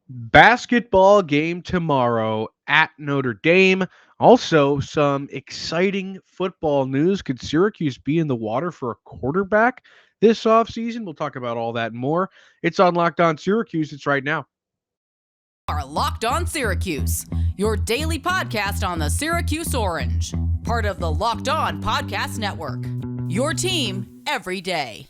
Basketball game tomorrow at Notre Dame. Also, some exciting football news. Could Syracuse be in the water for a quarterback this offseason? We'll talk about all that and more. It's on Locked On Syracuse. It's right now. Are Locked On Syracuse, your daily podcast on the Syracuse Orange, part of the Locked On Podcast Network. Your team every day.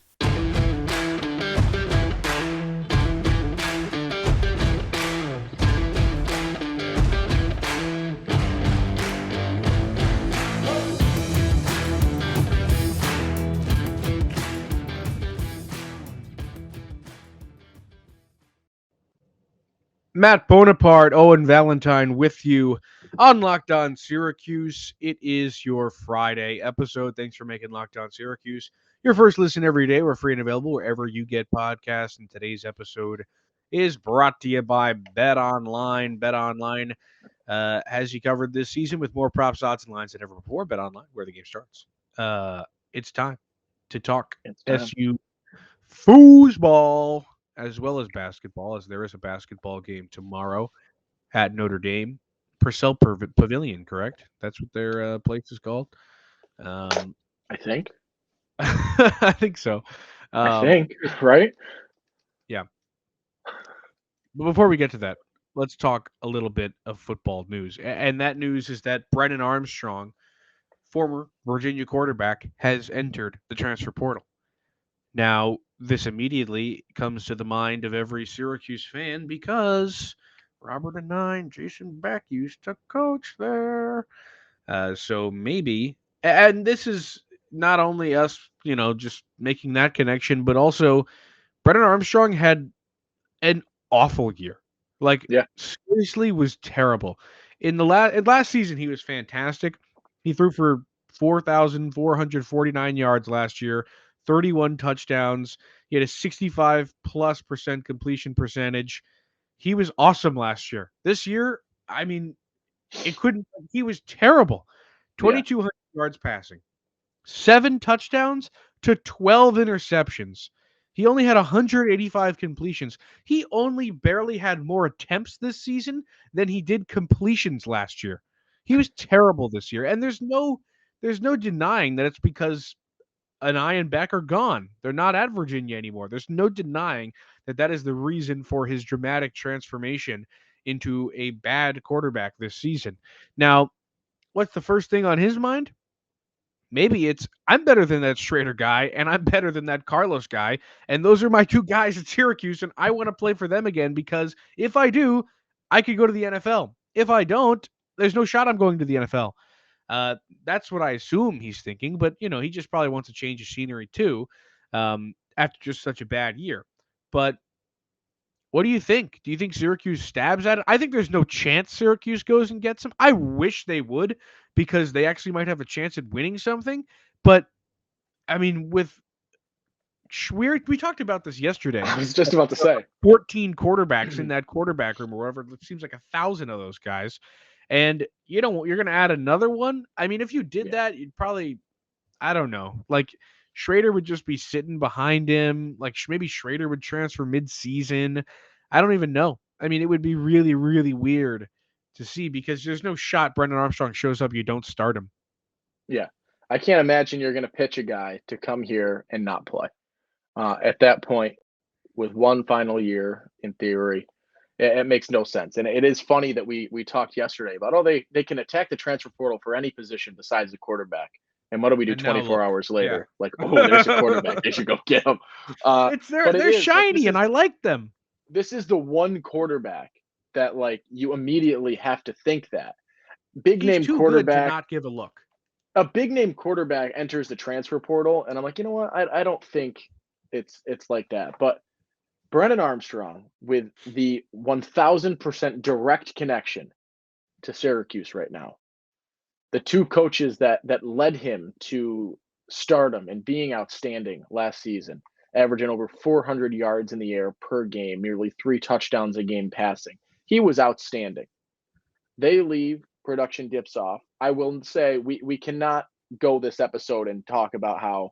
Matt Bonaparte, Owen Valentine with you on Locked On Syracuse. It is your Friday episode. Thanks for making Locked On Syracuse your first listen every day. We're free and available wherever you get podcasts. And today's episode is brought to you by BetOnline. BetOnline has you covered this season with more props, odds, and lines than ever before. BetOnline, where the game starts. It's time to talk SU foosball as well as basketball, as there is a basketball game tomorrow at Notre Dame. Purcell Pavilion, correct? That's what their place is called. Um, I think. I think so. I think, right? Yeah. But before we get to that, let's talk a little bit of football news. And that news is that Brennan Armstrong, former Virginia quarterback, has entered the transfer portal. Now, this immediately comes to the mind of every Syracuse fan because Robert and Jason Beck used to coach there. So maybe, and this is not only us, just making that connection, but also Brennan Armstrong had an awful year. Like, Yeah. seriously, was terrible. In the last season, he was fantastic. He threw for 4,449 yards last year, 31 touchdowns. He had a 65+% completion percentage. He was awesome last year. This year, I mean, it couldn't. He was terrible. Yeah. 2,200 yards passing, 7 touchdowns to 12 interceptions. He only had 185 completions. He only barely had more attempts this season than he did completions last year. He was terrible this year, and there's no denying that it's because Anai and Beck are gone. They're not at Virginia anymore. There's no denying that that is the reason for his dramatic transformation into a bad quarterback this season. Now, what's the first thing on his mind? Maybe it's I'm better than that Schrader guy, and I'm better than that Carlos guy, and those are my two guys at Syracuse, and I want to play for them again because if I do, I could go to the NFL. If I don't, there's no shot I'm going to the NFL. That's what I assume he's thinking, but he just probably wants to change the scenery too, after just such a bad year. But what do you think? Do you think Syracuse stabs at it? I think there's no chance Syracuse goes and gets him. I wish they would because they actually might have a chance at winning something. But I mean, we talked about this yesterday. I was just about to say 14 quarterbacks in that quarterback room or whatever. It seems like 1,000 of those guys. And you're going to add another one. I mean, if you did that, you'd probably, I don't know, like Schrader would just be sitting behind him. Like maybe Schrader would transfer mid-season. I don't even know. I mean, it would be really, really weird to see because there's no shot Brendan Armstrong shows up, you don't start him. Yeah. I can't imagine you're going to pitch a guy to come here and not play. At that point, with one final year, in theory, it makes no sense. And it is funny that we talked yesterday about, they can attack the transfer portal for any position besides the quarterback. And what do we do 24 hours later? Yeah. Like, there's a quarterback. They should go get him. They're shiny, and I like them. This is the one quarterback that, like, you immediately have to think that. Big name quarterback. Good to not give a look. A big name quarterback enters the transfer portal, and I'm like, you know what? I don't think it's like that. But Brennan Armstrong, with the 1,000% direct connection to Syracuse right now, the two coaches that led him to stardom and being outstanding last season, averaging over 400 yards in the air per game, nearly 3 touchdowns a game passing. He was outstanding. They leave, production dips off. I will say we cannot go this episode and talk about how,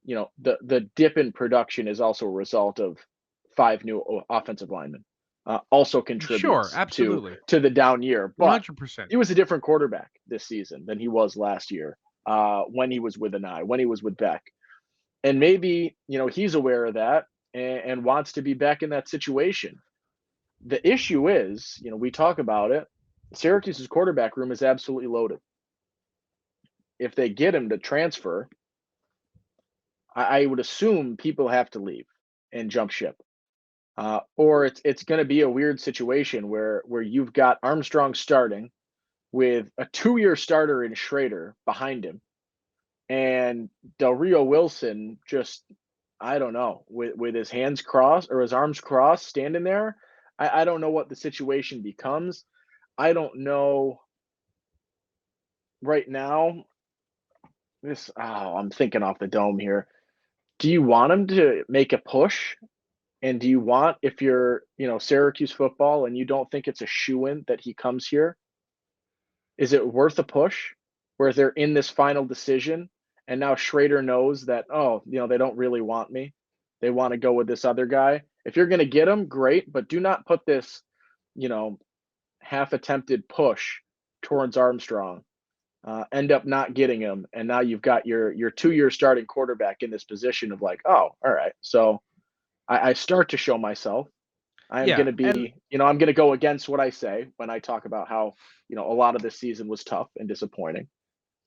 the dip in production is also a result of 5 new offensive linemen. also Sure, contributes absolutely. to the down year. But 100%. he was a different quarterback this season than he was last year when he was with Anai, when he was with Beck. And maybe, he's aware of that and wants to be back in that situation. The issue is, we talk about it. Syracuse's quarterback room is absolutely loaded. If they get him to transfer, I would assume people have to leave and jump ship. Or it's going to be a weird situation where you've got Armstrong starting with a 2-year starter in Schrader behind him, and Del Rio Wilson just, I don't know, with his hands crossed or his arms crossed, standing there. I don't know what the situation becomes. I don't know right now. I'm thinking off the dome here. Do you want him to make a push? And do you want, if you're, Syracuse football and you don't think it's a shoo-in that he comes here, is it worth a push where they're in this final decision and now Schrader knows that, they don't really want me. They want to go with this other guy. If you're going to get him, great, but do not put this, half attempted push towards Armstrong. End up not getting him, and now you've got your 2-year starting quarterback in this position of like, oh, all right, so I start to show myself. I'm Yeah, going to and be, I'm going to go against what I say when I talk about how, a lot of this season was tough and disappointing.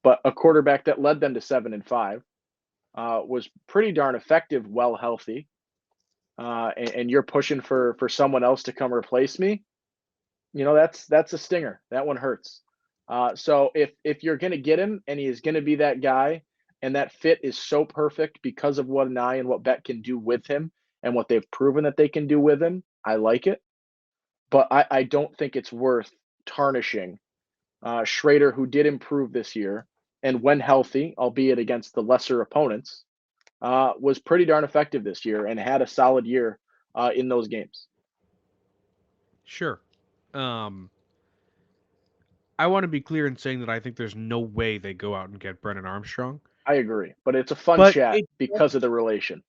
But a quarterback that led them to 7-5 was pretty darn effective, well healthy. And you're pushing for someone else to come replace me. That's a stinger. That one hurts. So if you're going to get him and he is going to be that guy, and that fit is so perfect because of what Anai and what Bet can do with him and what they've proven that they can do with him, I like it. But I don't think it's worth tarnishing Schrader, who did improve this year, and when healthy, albeit against the lesser opponents, was pretty darn effective this year and had a solid year in those games. sure. I want to be clear in saying that I think there's no way they go out and get Brennan Armstrong. I agree, but it's a fun But chat because of the relation.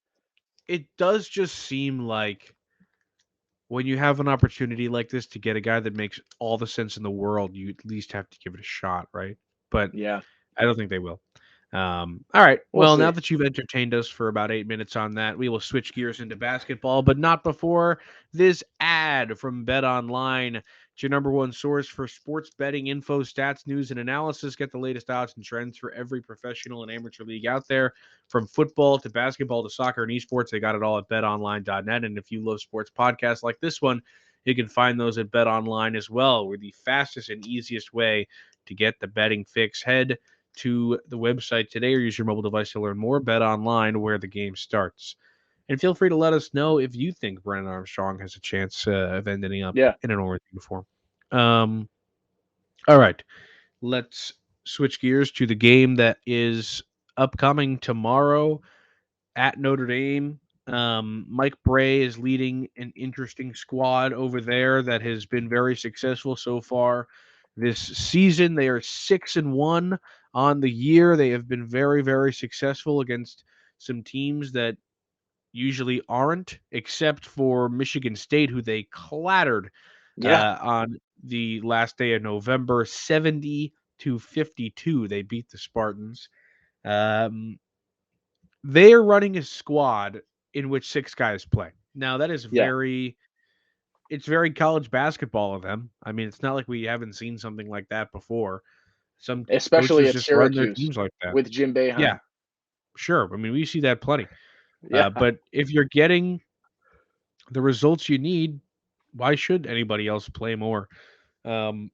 it does just seem like when you have an opportunity like this to get a guy that makes all the sense in the world, you at least have to give it a shot, right? But Yeah, I don't think they will. All right. we'll Well, now see. that you've entertained us for about 8 minutes on that, we will switch gears into basketball, but not before this ad from BetOnline. It's your number one source for sports betting info, stats, news, and analysis. Get the latest odds and trends for every professional and amateur league out there, from football to basketball to soccer and esports. They got it all at betonline.net. And if you love sports podcasts like this one, you can find those at BetOnline as well. We're the fastest and easiest way to get the betting fix. Head to the website today or use your mobile device to learn more. Bet online where the game starts. And feel free to let us know if you think Brennan Armstrong has a chance of ending up Yeah, in an orange uniform. All right. Let's switch gears to the game that is upcoming tomorrow at Notre Dame. Mike Bray is leading an interesting squad over there that has been very successful so far this season. They are 6-1 on the year. They have been very, very successful against some teams that usually aren't, except for Michigan State, who they clattered yeah, on the last day of November, 70-52. They beat the Spartans. Um, they are running a squad in which 6 guys play. Now that is yeah. it's very college basketball of them. I mean, it's not like we haven't seen something like that before. Some Especially coaches at just run their Syracuse teams like that. with Jim Yeah, Boeheim. sure. I mean, we see that plenty. Yeah, But if you're getting the results you need, why should anybody else play more? Um,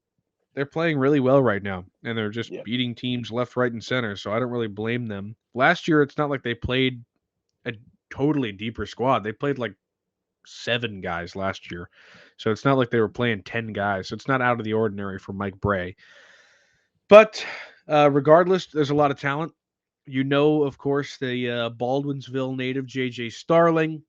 they're playing really well right now, and they're just yeah, beating teams left, right, and center. So I don't really blame them. Last year, it's not like they played a totally deeper squad. They played like 7 guys last year. So it's not like they were playing 10 guys. So it's not out of the ordinary for Mike Bray. But regardless, there's a lot of talent. Of course, the Baldwinsville native J.J. Starling,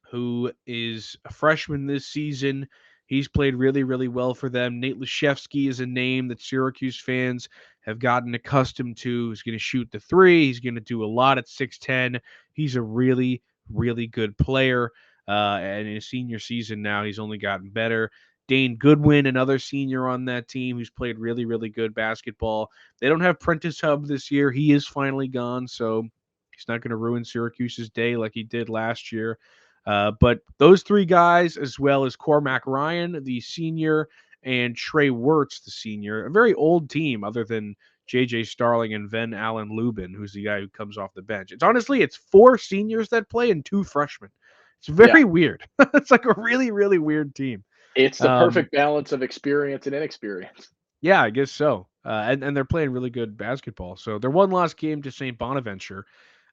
who is a freshman this season. He's played really, really well for them. Nate Leshevsky is a name that Syracuse fans have gotten accustomed to. He's going to shoot the three. He's going to do a lot at 6'10". He's a really, really good player. And in his senior season now, he's only gotten better. Dane Goodwin, another senior on that team who's played really, really good basketball. They don't have Prentice Hub this year. He is finally gone, so he's not going to ruin Syracuse's day like he did last year. But those three guys, as well as Cormac Ryan, the senior, and Trey Wirtz, the senior, a very old team other than J.J. Starling and Ven Allen Lubin, who's the guy who comes off the bench. It's 4 seniors that play and 2 freshmen. It's very weird. It's like a really, really weird team. It's the perfect balance of experience and inexperience. Yeah, I guess so. And they're playing really good basketball. So their one lost game to St. Bonaventure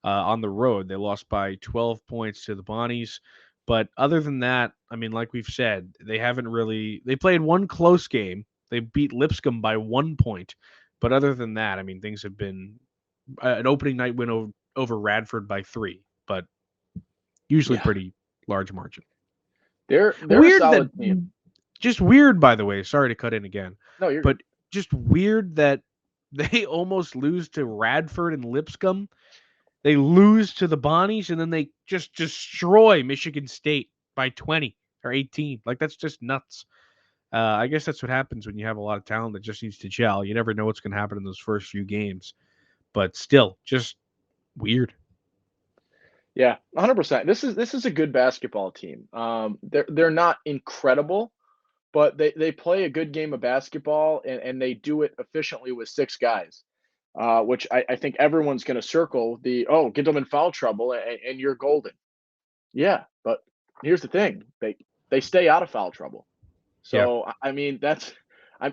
on the road. They lost by 12 points to the Bonnies. But other than that, I mean, like we've said, they haven't really – they played one close game. They beat Lipscomb by 1 point. But other than that, I mean, things have been an opening night win over Radford by 3, but usually pretty large margin. They're Weird a solid team. Just weird, by the way. Sorry to cut in again. No, you're but just weird that they almost lose to Radford and Lipscomb. They lose to the Bonnies, and then they just destroy Michigan State by 20 or 18. Like, that's just nuts. I guess that's what happens when you have a lot of talent that just needs to gel. You never know what's going to happen in those first few games. But still, just weird. Yeah, 100%. This is a good basketball team. They're not incredible, but they play a good game of basketball, and they do it efficiently with 6 guys, which I think everyone's going to circle get them in foul trouble and you're golden. Yeah, but here's the thing. They stay out of foul trouble. So, I mean,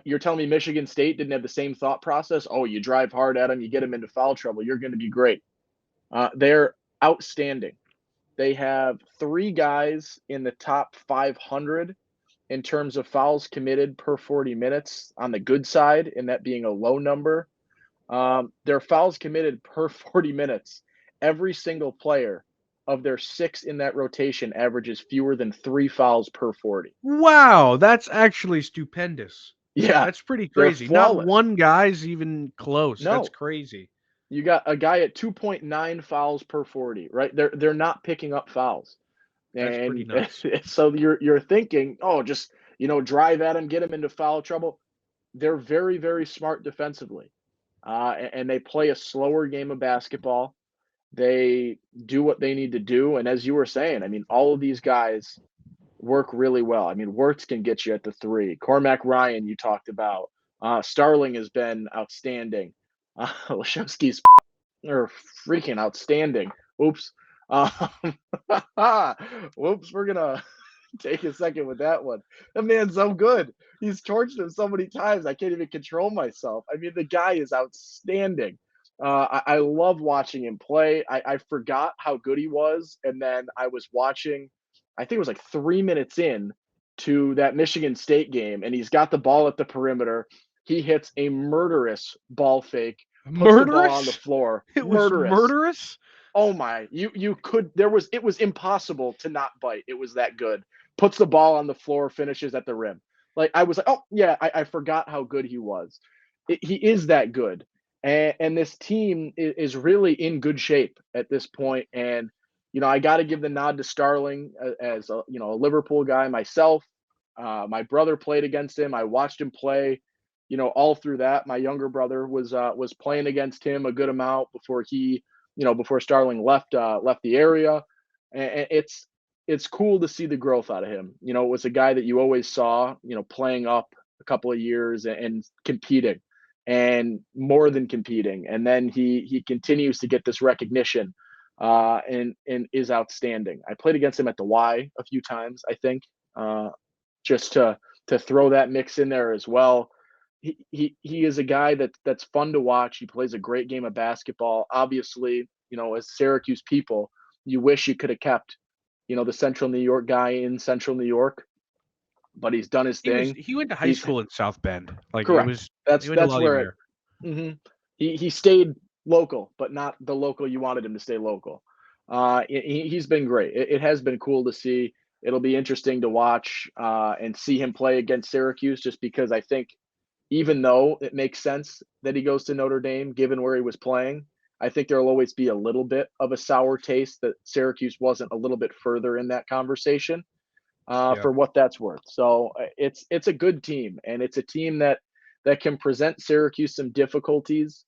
you're telling me Michigan State didn't have the same thought process? Oh, you drive hard at them, you get them into foul trouble, you're going to be great. They're outstanding. They have 3 guys in the top 500 in terms of fouls committed per 40 minutes on the good side, and that being a low number. Their fouls committed per 40 minutes. Every single player of their 6 in that rotation averages fewer than 3 fouls per 40. Wow, that's actually stupendous. Yeah, that's pretty crazy. Not one guy's even close. No. That's crazy. You got a guy at 2.9 fouls per 40, right? They're not picking up fouls. That's pretty nuts. So you're thinking, just drive at him, get him into foul trouble. They're very, very smart defensively, and they play a slower game of basketball. They do what they need to do, and as you were saying, I mean, all of these guys work really well. I mean, Wirtz can get you at the 3. Cormac Ryan, you talked about. Starling has been outstanding. Leshevsky's freaking outstanding. Oops. Whoops, we're gonna take a second with that one. That man's so good. He's torched him so many times. I can't even control myself. I mean, the guy is outstanding. I love watching him play. I forgot how good he was, and then I was watching. I think it was like 3 minutes in to that Michigan State game, and he's got the ball at the perimeter. He hits a murderous ball fake. Puts the ball on the floor. It was murderous? Oh my, it was impossible to not bite. It was that good. Puts the ball on the floor, finishes at the rim. Like, I was like, oh yeah, I forgot how good he was. He is that good. And this team is really in good shape at this point. And, I got to give the nod to Starling as a Liverpool guy myself. My brother played against him. I watched him play. All through that, my younger brother was playing against him a good amount before before Starling left the area. And it's cool to see the growth out of him. It was a guy that you always saw, playing up a couple of years and competing, and more than competing. And then he continues to get this recognition, and is outstanding. I played against him at the Y a few times, I think, just to throw that mix in there as well. He is a guy that's fun to watch. He plays a great game of basketball. Obviously, as Syracuse people, you wish you could have kept, the Central New York guy in Central New York, but he's done his thing. He went to high school in South Bend. Like, correct. That's where he stayed local, but not the local you wanted him to stay local. He's been great. It has been cool to see. It'll be interesting to watch and see him play against Syracuse, just because I think, even though it makes sense that he goes to Notre Dame, given where he was playing, I think there'll always be a little bit of a sour taste that Syracuse wasn't a little bit further in that conversation, Yeah. for what that's worth. So it's a good team, and it's a team that can present Syracuse some difficulties.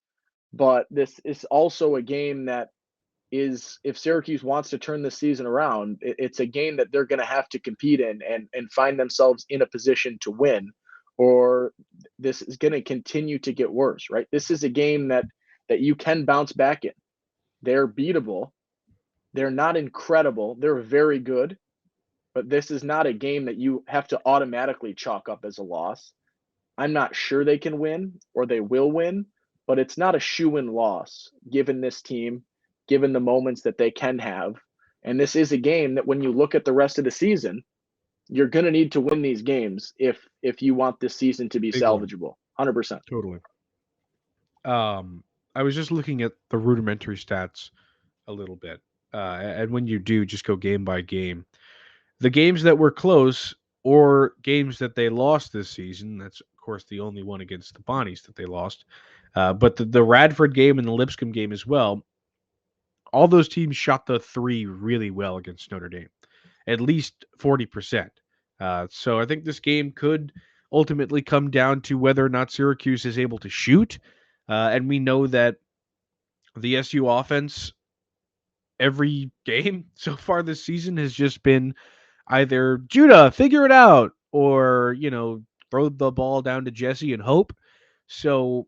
But this is also a game that is, if Syracuse wants to turn the season around, it's a game that they're going to have to compete in and find themselves in a position to win, or this is going to continue to get worse. Right? This is a game that you can bounce back in. They're beatable. They're not incredible. They're very good, but this is not a game that you have to automatically chalk up as a loss. I'm not sure they can win or they will win, but it's not a shoe-in loss given this team, given the moments that they can have. And this is a game that when you look at the rest of the season, you're going to need to win these games if you want this season to be Big one. salvageable. 100%. Totally. I was just looking at the rudimentary stats a little bit. And when you do, just go game by game. The games that were close or games that they lost this season, that's, of course, the only one against the Bonnies that they lost. But the Radford game and the Lipscomb game as well, all those teams shot the three really well against Notre Dame, at least 40%. So I think this game could ultimately come down to whether or not Syracuse is able to shoot. And we know that the SU offense, every game so far this season, has just been either Judah, figure it out, or, throw the ball down to Jesse and hope. So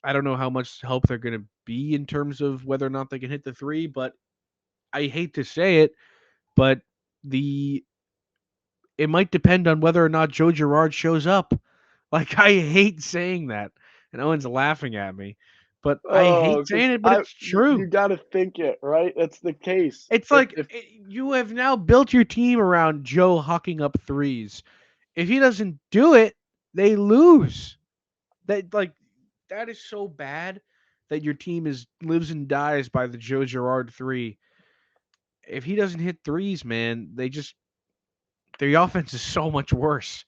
I don't know how much help they're going to be in terms of whether or not they can hit the three, but I hate to say it, but the it might depend on whether or not Joe Girard shows up. Like, I hate saying that, and Owen's laughing at me, but I Oh, hate because saying it, but it's you true. got to think it, right? That's the case. It's like you have now built your team around Joe hucking up threes. If he doesn't do it, they lose. That is so bad that your team lives and dies by the Joe Girard three. If he doesn't hit threes, man, their offense is so much worse.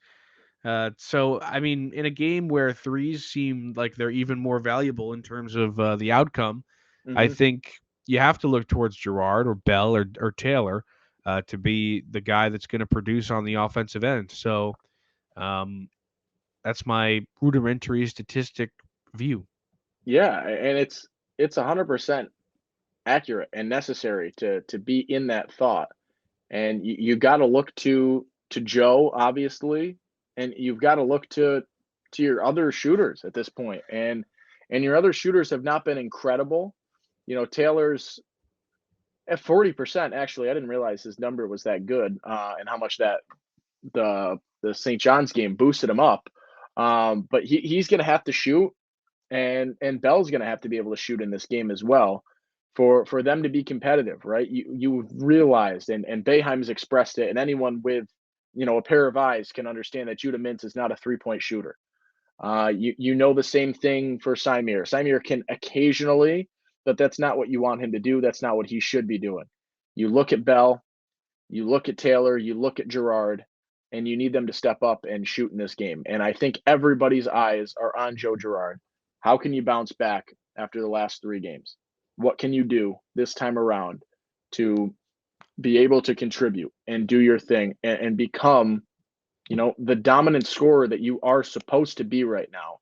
So I mean, in a game where threes seem like they're even more valuable in terms of the outcome, I Mhm. think you have to look towards Gerard or Bell or Taylor to be the guy that's going to produce on the offensive end. So um, that's my rudimentary statistic view. Yeah, and it's 100% accurate and necessary to be in that thought. And you got to look to Joe, obviously, and you've got to look to your other shooters at this point. And your other shooters have not been incredible. Taylor's at 40%. Actually, I didn't realize his number was that good, and how much that the St. John's game boosted him up. But he's going to have to shoot, and Bell's going to have to be able to shoot in this game as well for them to be competitive, right? You realized, and Boeheim's expressed it, and anyone with a pair of eyes can understand that Judah Mintz is not a 3-point shooter. You know the same thing for Symir. Symir can occasionally, but that's not what you want him to do. That's not what he should be doing. You look at Bell, you look at Taylor, you look at Girard, and you need them to step up and shoot in this game. And I think everybody's eyes are on Joe Girard. How can you bounce back after the last 3 games? What can you do this time around to be able to contribute and do your thing and become, the dominant scorer that you are supposed to be right now?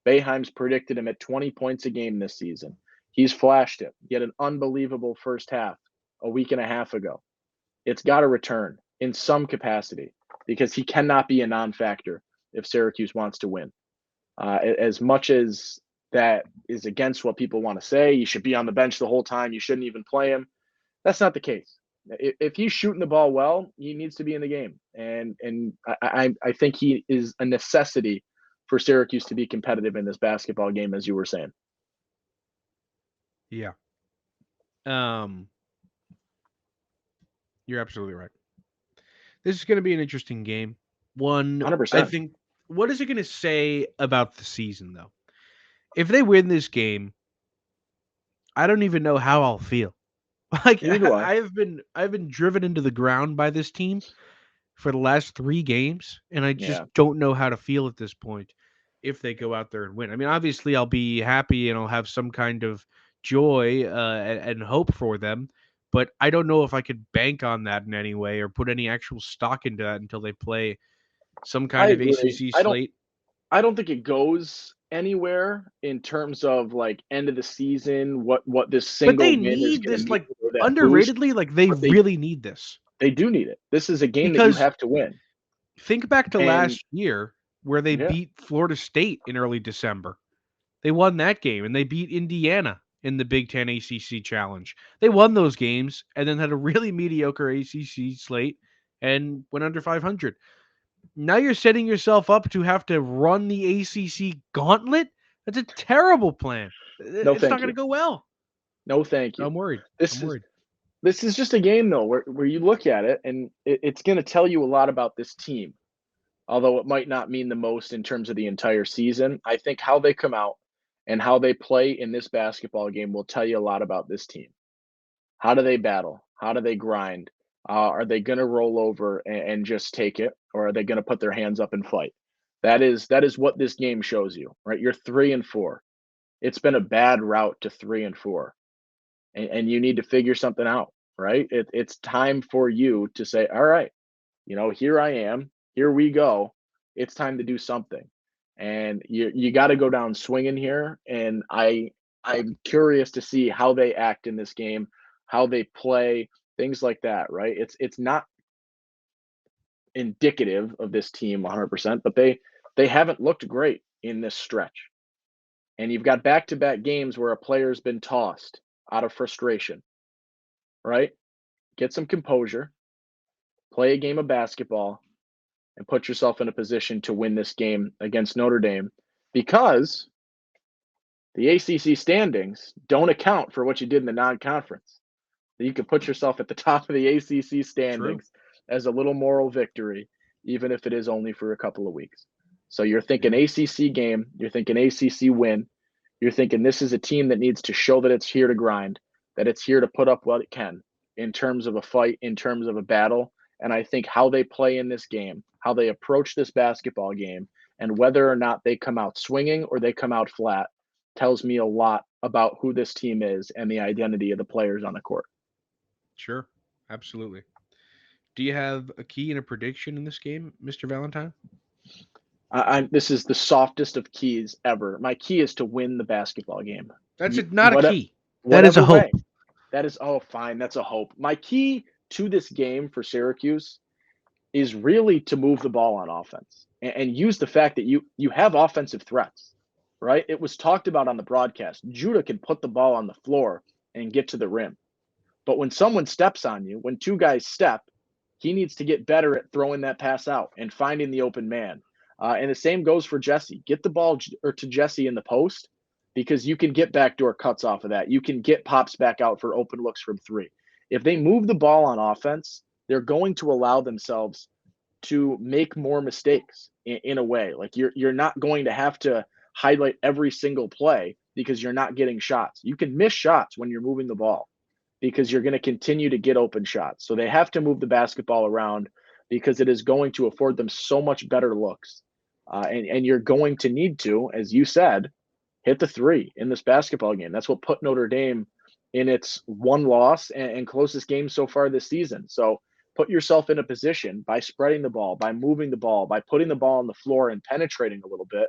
Boeheim's predicted him at 20 points a game this season. He's flashed it. He had an unbelievable first half a week and a half ago. It's got to return in some capacity because he cannot be a non-factor if Syracuse wants to win. As much as that is against what people want to say, you should be on the bench the whole time, you shouldn't even play him. That's not the case. If he's shooting the ball well, he needs to be in the game. And I think he is a necessity for Syracuse to be competitive in this basketball game, as you were saying. Yeah. You're absolutely right. This is going to be an interesting game. One, I 100%. think, what is it going to say about the season, though? If they win this game, I don't even know how I'll feel. Like, Neither do I. I've been driven into the ground by this team for the last 3 games, and I just Yeah. don't know how to feel at this point if they go out there and win. I mean, obviously, I'll be happy and I'll have some kind of joy and hope for them. But I don't know if I could bank on that in any way or put any actual stock into that until they play some I kind of agree. ACC slate. I don't think it goes anywhere in terms of like end of the season, what this But single they win is need going to this, mean, like, or that boost. underratedly, like, they But really need this. they do need it. This is a game that you Because have to win. think back to And last year where they yeah, beat Florida State in early December. They won that game, and they beat Indiana in the Big Ten ACC Challenge. They won those games and then had a really mediocre ACC slate and went under 500. Now you're setting yourself up to have to run the ACC gauntlet. That's a terrible plan. no, It's not thank going to you. go well. No, thank you. I'm worried. I'm This is worried. this is just a game though where you look at it and it's going to tell you a lot about this team. Although it might not mean the most in terms of the entire season, I think how they come out and how they play in this basketball game will tell you a lot about this team. How do they battle? How do they grind? Are they going to roll over and just take it, or are they going to put their hands up and fight? That is what this game shows you, right? You're 3-4. It's been a bad route to 3-4, and you need to figure something out, right? It's time for you to say, all right, here I am, here we go. It's time to do something, and you got to go down swinging here. And I'm curious to see how they act in this game, how they play, things like that. Right? It's not indicative of this team 100%, but they haven't looked great in this stretch. And you've got back-to-back games where a player's been tossed out of frustration. Right? Get some composure, play a game of basketball, and put yourself in a position to win this game against Notre Dame, because the ACC standings don't account for what you did in the non-conference. You can put yourself at the top of the ACC True. standings as a little moral victory, even if it is only for a couple of weeks. So you're thinking Yeah. ACC game, you're thinking ACC win, you're thinking this is a team that needs to show that it's here to grind, that it's here to put up what it can in terms of a fight, in terms of a battle. And I think how they play in this game, how they approach this basketball game, and whether or not they come out swinging or they come out flat tells me a lot about who this team is and the identity of the players on the court. Sure. Absolutely. Do you have a key and a prediction in this game, Mr. Valentine? This is the softest of keys ever. My key is to win the basketball game. That's not a What, key. That is a whatever hope. way. That is, oh, fine. That's a hope. My key to this game for Syracuse is really to move the ball on offense and use the fact that you have offensive threats, right? It was talked about on the broadcast. Judah can put the ball on the floor and get to the rim. But when someone steps on you, when two guys step, he needs to get better at throwing that pass out and finding the open man. And the same goes for Jesse. Get the ball to Jesse in the post, because you can get backdoor cuts off of that. You can get pops back out for open looks from three. If they move the ball on offense, they're going to allow themselves to make more mistakes in a way. Like you're not going to have to highlight every single play because you're not getting shots. You can miss shots when you're moving the ball because you're going to continue to get open shots. So they have to move the basketball around because it is going to afford them so much better looks. And you're going to need to, as you said, hit the three in this basketball game. That's what put Notre Dame in its one loss and closest game so far this season. So put yourself in a position by spreading the ball, by moving the ball, by putting the ball on the floor and penetrating a little bit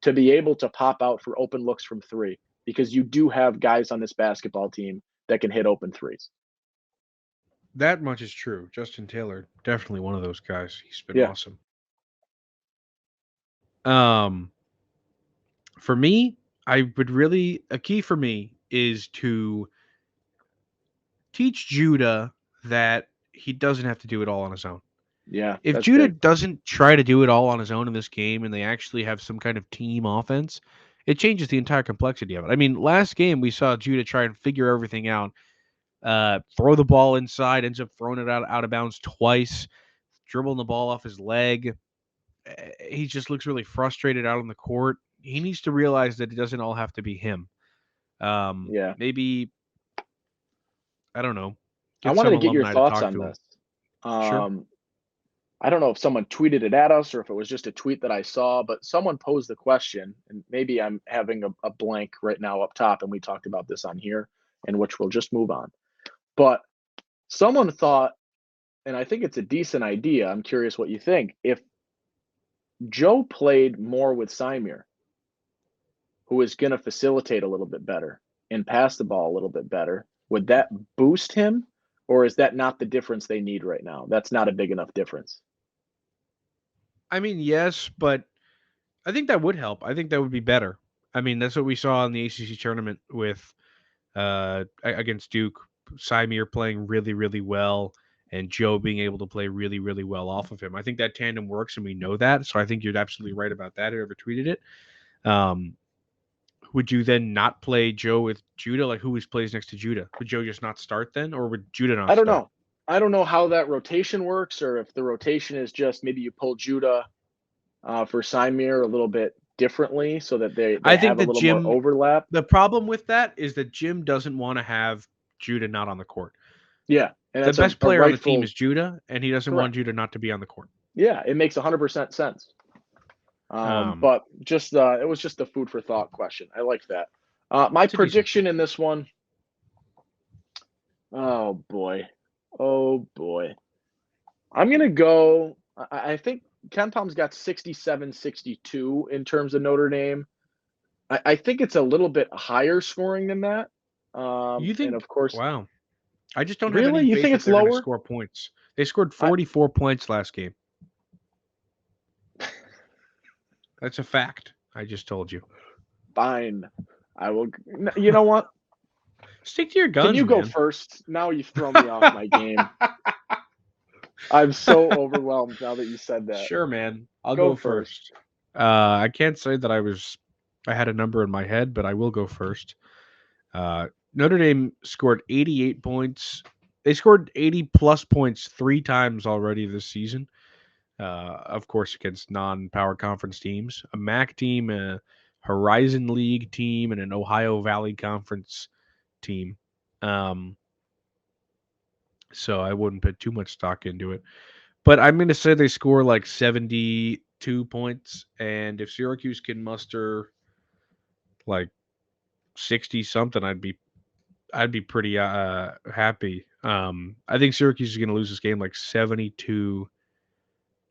to be able to pop out for open looks from three, because you do have guys on this basketball team that can hit open threes. That much is true. Justin Taylor, definitely one of those guys. He's been Yeah. awesome. Um, for me, I would really a key for me is to teach Judah that he doesn't have to do it all on his own. Yeah. If That's Judah big. doesn't try to do it all on his own in this game and they actually have some kind of team offense, it changes the entire complexity of it. I mean, last game we saw Judah try and figure everything out, throw the ball inside, ends up throwing it out of bounds twice, dribbling the ball off his leg. He just looks really frustrated out on the court. He needs to realize that it doesn't all have to be him. Yeah. Maybe, I don't know, I get wanted some to get your alumni to thoughts talk on to him. this. Sure. Um, I don't know if someone tweeted it at us or if it was just a tweet that I saw, but someone posed the question, and maybe I'm having a blank right now up top, and we talked about this on here, in which we'll just move on. But someone thought, and I think it's a decent idea, I'm curious what you think, if Joe played more with Symir, who is going to facilitate a little bit better and pass the ball a little bit better, would that boost him? Or is that not the difference they need right now? That's not a big enough difference. I mean, yes, but I think that would help. I think that would be better. I mean, that's what we saw in the ACC tournament with against Duke. Symir playing really, really well, and Joe being able to play really, really well off of him. I think that tandem works, and we know that. So I think you're absolutely right about that. Whoever tweeted it. Would you then not play Joe with Judah? Like, who plays next to Judah? Would Joe just not start then, or would Judah not I don't start? know. I don't know how that rotation works, or if the rotation is just maybe you pull Judah for Symir a little bit differently so that they I think have a that little Jim, more overlap. the problem with that is that Jim doesn't want to have Judah not on the court. Yeah. And The that's best a player on the team rightful, is Judah, and he doesn't want correct. Judah not to be on the court. Yeah, it makes 100% sense. But just it was just a food for thought question. I like that. My It's a decent prediction in this one. Oh boy. I'm gonna go. I think Ken Palm's got 67-62 in terms of Notre Dame. I think it's a little bit higher scoring than that. You think? And of course, Wow. I just don't have really, any you faith think that it's they're going to lower? score points. They scored 44 points last game. That's a fact. I just told you. Fine. I will. You know what? Stick to your guns, Can you man. go first? Now you've thrown me off my game. I'm so overwhelmed now that you said that. Sure, man. I'll Go go first. I can't say that I had a number in my head, but I will go first. Notre Dame scored 88 points. They scored 80-plus points 3 times already this season. Of course, against non-power conference teams. A MAC team, a Horizon League team, and an Ohio Valley Conference team. So I wouldn't put too much stock into it. But I'm going to say they score like 72 points. And if Syracuse can muster like 60-something, I'd be pretty happy. I think Syracuse is going to lose this game like 72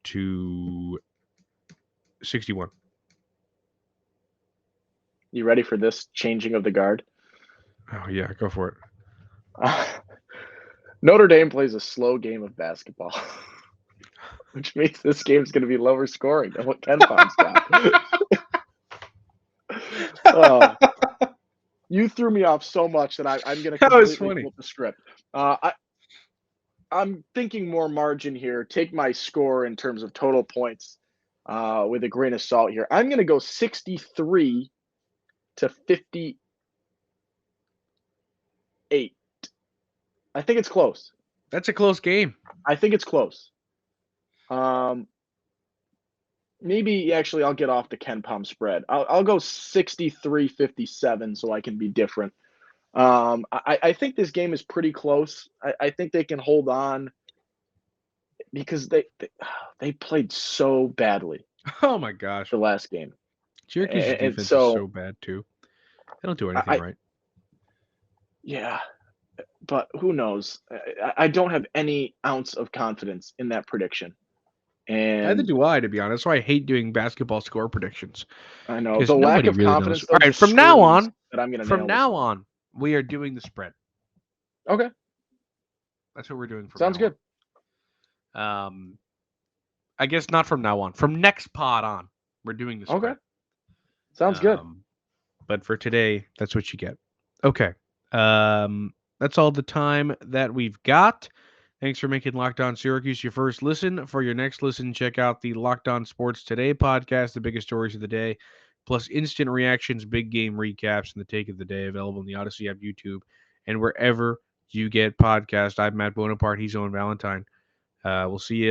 to 61. You ready for this changing of the guard? Oh yeah, go for it. Notre Dame plays a slow game of basketball, which means this game's going to be lower scoring than what Ken Palm's got. You threw me off so much that I'm going to completely flip the script. I'm thinking more margin here. Take my score in terms of total points with a grain of salt here. I'm going to go 63 to 58. I think it's close. That's a close game. I think it's close. Maybe actually I'll get off the Ken Palm spread. I'll go 63-57 so I can be different. I think this game is pretty close. I think they can hold on because they played so badly. Oh my gosh. The last game. Syracuse's defense is so bad too. They don't do anything right. Yeah. But who knows? I don't have any ounce of confidence in that prediction. And neither do I, to be honest. That's why I hate doing basketball score predictions. I know the lack of confidence. All right, from now on, we are doing the spread. Okay, that's what we're doing. Sounds good. I guess not from now on. From next pod on, we're doing the spread. Okay, sounds good. But for today, that's what you get. Okay. That's all the time that we've got. Thanks for making Locked On Syracuse your first listen. For your next listen, check out the Locked On Sports Today podcast, the biggest stories of the day, plus instant reactions, big game recaps, and the take of the day, available in the Odyssey app, YouTube, and wherever you get podcasts. I'm Matt Bonaparte. He's Owen Valentine. We'll see you